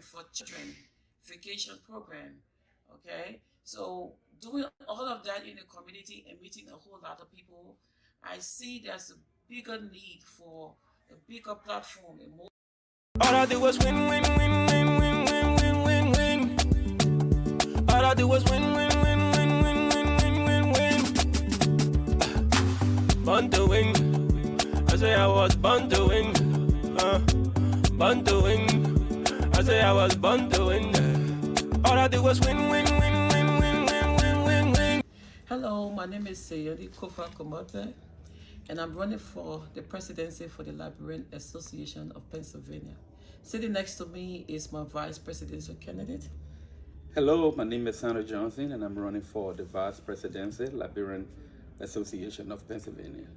for children vacation program. Okay, so doing all of that in the community and meeting a whole lot of people, I see there's a bigger need for a bigger platform, a more. All I do was win, win, win, win, win, win, win, win, win. All I do was win, win, win, win, win, win, win, win, win. Born to win. I say I was born to win. Born to win. I say I was born to win. All I do was win, win, win, win, win, win, win, win, win. Hello, my name is Sayori Kofa Komote, and I'm running for the presidency for the Liberian Association of Pennsylvania. Sitting next to me is my vice presidential candidate. Hello, my name is Sandra Johnson, and I'm running for the Vice Presidency, Liberian Association of Pennsylvania.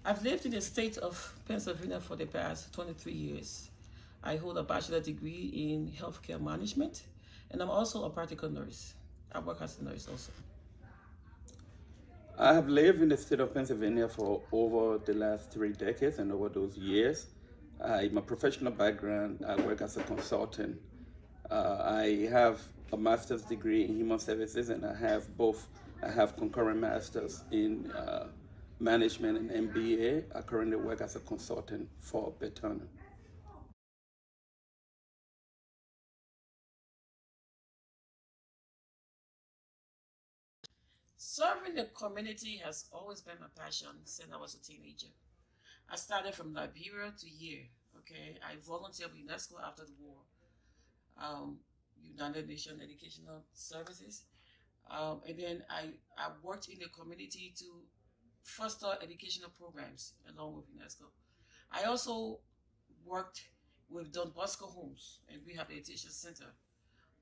I've lived in the state of Pennsylvania for the past 23 years. I hold a bachelor degree in healthcare management, and I'm also a practical nurse. I work as a nurse also. I have lived in the state of Pennsylvania for over the last 3 decades, and over those years, in my professional background, I work as a consultant. I have a master's degree in human services, and I have both. I have concurrent masters in management and MBA. I currently work as a consultant for Betana. Serving the community has always been my passion since I was a teenager. I started from Liberia to here. Okay, I volunteered with UNESCO after the war, um, United Nations Educational Services, and then I worked in the community to foster educational programs along with UNESCO. I also worked with Don Bosco Homes and Rehabilitation Center,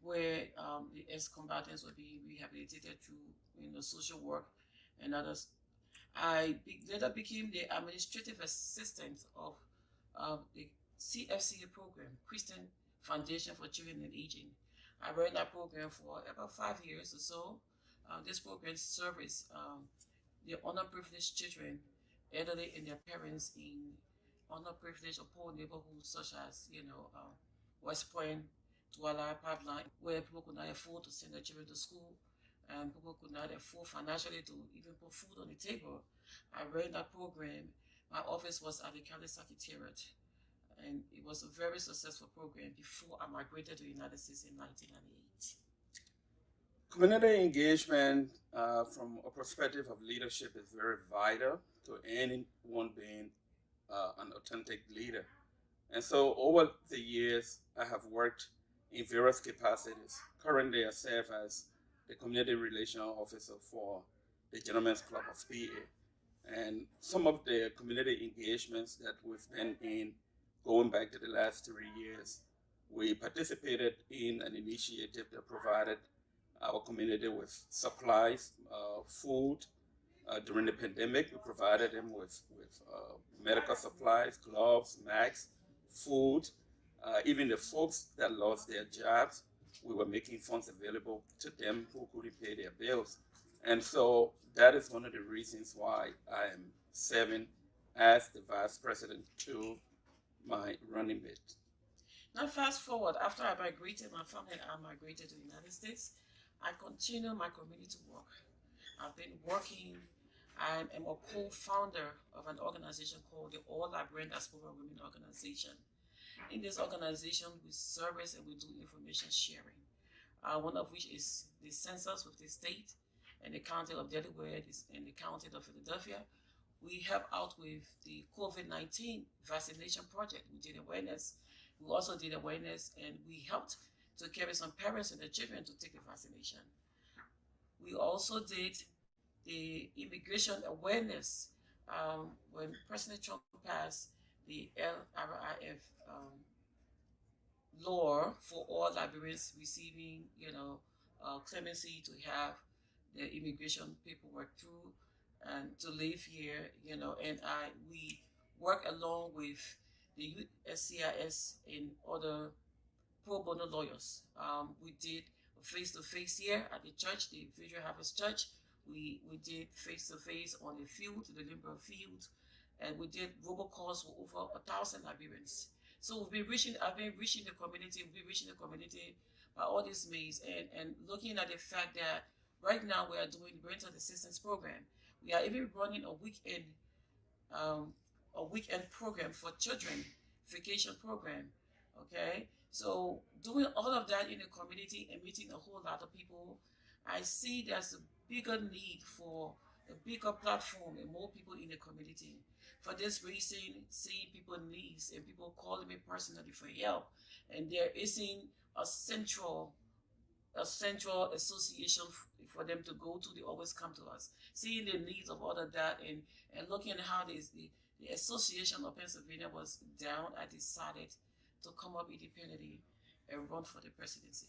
where the ex-combatants were being rehabilitated through social work and others. Later became the administrative assistant of the CFCA program, Christian Foundation for Children and Aging. I ran that program for about 5 years or so. This program serves the underprivileged children, elderly and their parents in underprivileged or poor neighborhoods such as, West Point, Douala, Pipeline, where people could not afford to send their children to school and people could not afford financially to even put food on the table. I ran that program. My office was at the county secretariat, and it was a very successful program before I migrated to the United States in 1998. Community engagement from a perspective of leadership is very vital to anyone being an authentic leader. And so over the years, I have worked in various capacities. Currently, I serve as the Community Relational Officer for the Gentlemen's Club of PA. And some of the community engagements that we've been in going back to the last 3 years, we participated in an initiative that provided our community with supplies, food. During the pandemic, we provided them with medical supplies, gloves, masks, food. Even the folks that lost their jobs, we were making funds available to them who couldn't pay their bills. And so that is one of the reasons why I am serving as the vice president to my running mate. Now, fast forward, after I migrated, my family and I migrated to the United States, I continue my community work. I've been working, I am a co-founder of an organization called the All Liberian Diaspora Women Organization. In this organization, we service and we do information sharing, one of which is the census with the state and the county of Delaware and the county of Philadelphia. We help out with the COVID-19 vaccination project. We did awareness. We also did awareness and we helped to carry some parents and their children to take the vaccination. We also did the immigration awareness when President Trump passed the LRIF law for all Liberians receiving, clemency to have their immigration paperwork through and to live here, and we work along with the USCIS and other pro bono lawyers. We did face to face here at the church, the Visual Harvest Church. We did face to face on the field, the Limber field, and we did robocalls for over 1,000 Liberians. So I've been reaching the community, by all these means, and looking at the fact that right now we are doing the rental assistance program. We are even running um, a weekend program for children, vacation program. Okay, so doing all of that in the community and meeting a whole lot of people, I see there's a bigger need for a bigger platform and more people in the community. For this reason, seeing people needs and people calling me personally for help, and there isn't a central association for them to go to. They always come to us, seeing the needs of all of that, and looking at how the Association of Pennsylvania was down. I decided to come up independently and run for the presidency.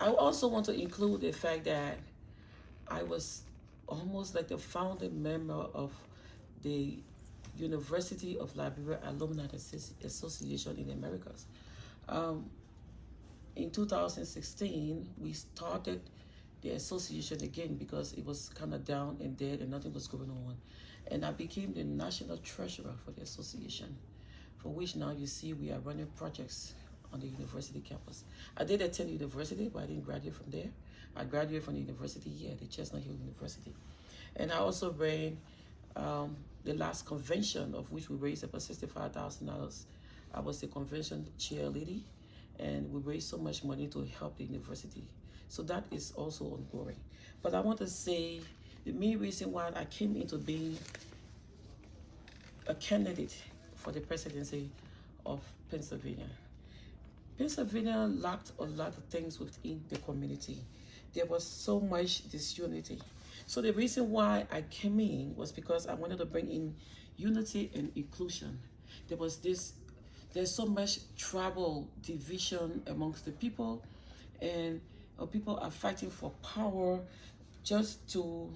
I also want to include the fact that I was almost like the founding member of the University of Liberia Alumni Association in the Americas. Um, in 2016, we started the association again because it was kind of down and dead and nothing was going on. And I became the national treasurer for the association, for which now you see we are running projects on the university campus. I did attend university, but I didn't graduate from there. I graduated from the university here, the Chestnut Hill University. And I also ran the last convention, of which we raised about $65,000. I was the convention chairlady, and we raised so much money to help the university. So that is also ongoing. But I want to say the main reason why I came into being a candidate for the presidency of Pennsylvania. Pennsylvania lacked a lot of things within the community. There was so much disunity. So the reason why I came in was because I wanted to bring in unity and inclusion. There's so much tribal division amongst the people, and people are fighting for power just to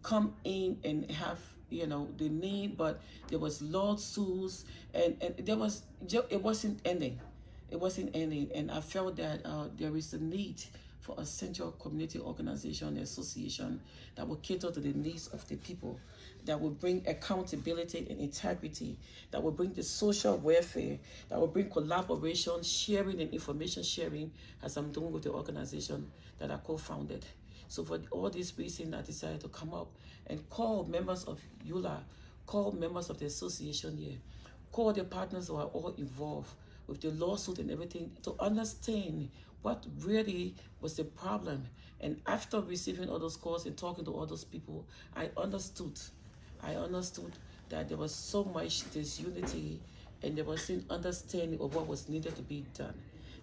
come in and have the need, but there was lawsuits, and it wasn't ending. And I felt that there is a need for a central community organization, association that will cater to the needs of the people, that will bring accountability and integrity, that will bring the social welfare, that will bring collaboration, sharing, and information sharing, as I'm doing with the organization that I co-founded. So for all these reasons, I decided to come up and call members of EULA, call members of the association here, call the partners who are all involved with the lawsuit and everything, to understand what really was the problem. And after receiving all those calls and talking to all those people, I understood that there was so much disunity, and there was an understanding of what was needed to be done.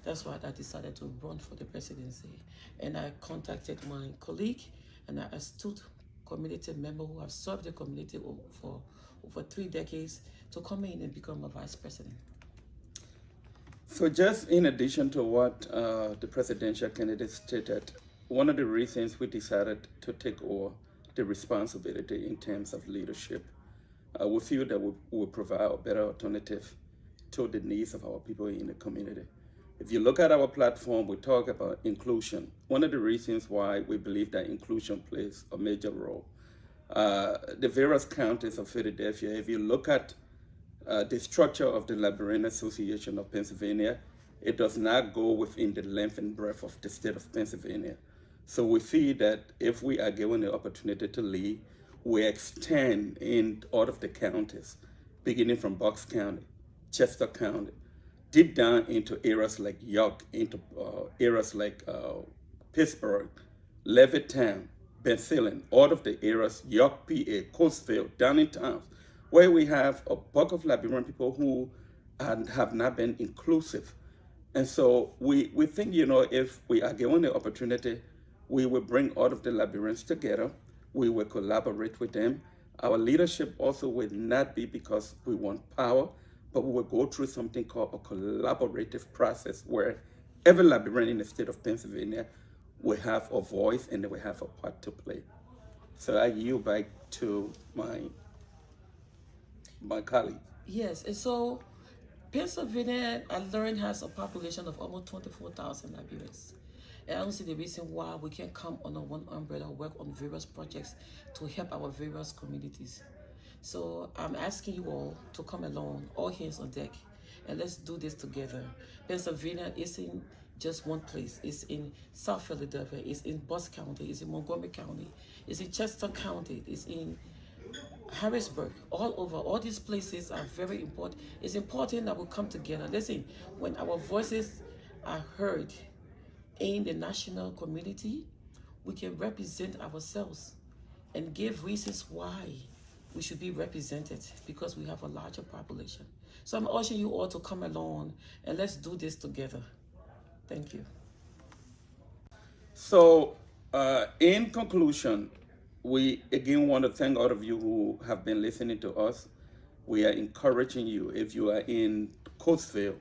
That's why I decided to run for the presidency. And I contacted my colleague and I astute community member who have served the community for over 3 decades to come in and become a vice president. So just in addition to what the presidential candidate stated, one of the reasons we decided to take over the responsibility in terms of leadership, we feel that we will provide a better alternative to the needs of our people in the community. If you look at our platform, we talk about inclusion. One of the reasons why we believe that inclusion plays a major role. The various counties of Philadelphia, if you look at the structure of the Liberian Association of Pennsylvania, it does not go within the length and breadth of the state of Pennsylvania. So we see that if we are given the opportunity to lead, we extend in all of the counties, beginning from Bucks County, Chester County, deep down into areas like York, into areas like Pittsburgh, Levittown, Benthillen, all of the areas, York, PA, Coastville, down in towns, where we have a bulk of Liberian people who have not been inclusive. And so we think, if we are given the opportunity, we will bring all of the Liberians together. We will collaborate with them. Our leadership also will not be because we want power, but we will go through something called a collaborative process where every Liberian in the state of Pennsylvania will have a voice and they will have a part to play. So I yield back to my colleague. Yes, and so Pennsylvania, I learned, has a population of almost 24,000 Liberians. And I don't see the reason why we can't come under one umbrella, work on various projects to help our various communities. So I'm asking you all to come along, all hands on deck, and let's do this together. Pennsylvania isn't just one place. It's in South Philadelphia, it's in Bucks County, it's in Montgomery County, it's in Chester County, it's in Harrisburg, all over. All these places are very important. It's important that we come together. Listen, when our voices are heard in the national community, we can represent ourselves and give reasons why we should be represented, because we have a larger population. So I'm urging you all to come along and let's do this together. Thank you. So in conclusion, we again want to thank all of you who have been listening to us. We are encouraging you, if you are in Coatesville,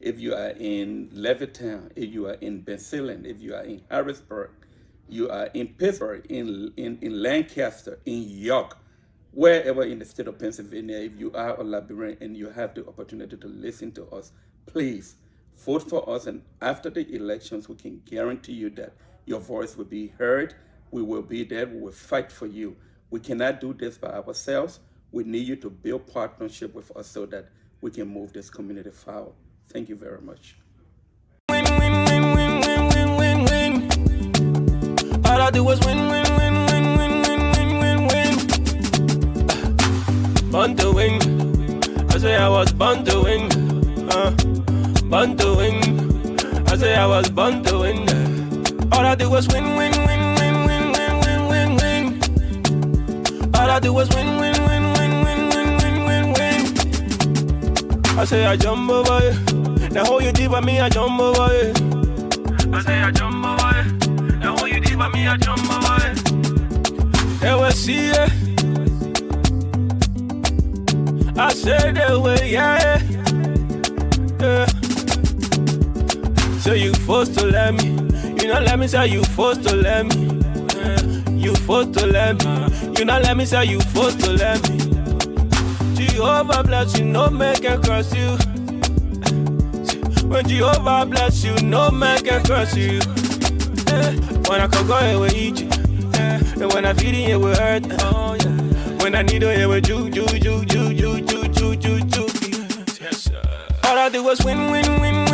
if you are in Levittown, if you are in Benthillen, if you are in Harrisburg, you are in Pittsburgh, in Lancaster, in York, wherever in the state of Pennsylvania, if you are a Liberian and you have the opportunity to listen to us, please vote for us. And after the elections, we can guarantee you that your voice will be heard. We will be there. We will fight for you. We cannot do this by ourselves. We need you to build partnership with us so that we can move this community forward. Thank you very much. Win, win, win, win, win, win, win, win. All I do is win, win, win, win, win, win, win, win, win. Born to win. I say I was born to win. Born to win. I say I was born to win. All I do is win, win, win, win, win, win, win, win, win. All I do is win, win, win, win, win, win, win, win, win. I say I jump over it. Now hold you deep on me, I jump over it. I say I jump over it. Now hold you deep on me, I jump over it. They will see it. I say they will, yeah. So you forced to let me. You not let me say you forced to let me. You forced to let me. You not let me say you forced to let me. Jehovah bless you, no man can curse you. When Jehovah bless you, no man can curse you. When I can go here with eat you. And when I feed it, it will hurt. When I need it, it will ju. All I do is win, win, win.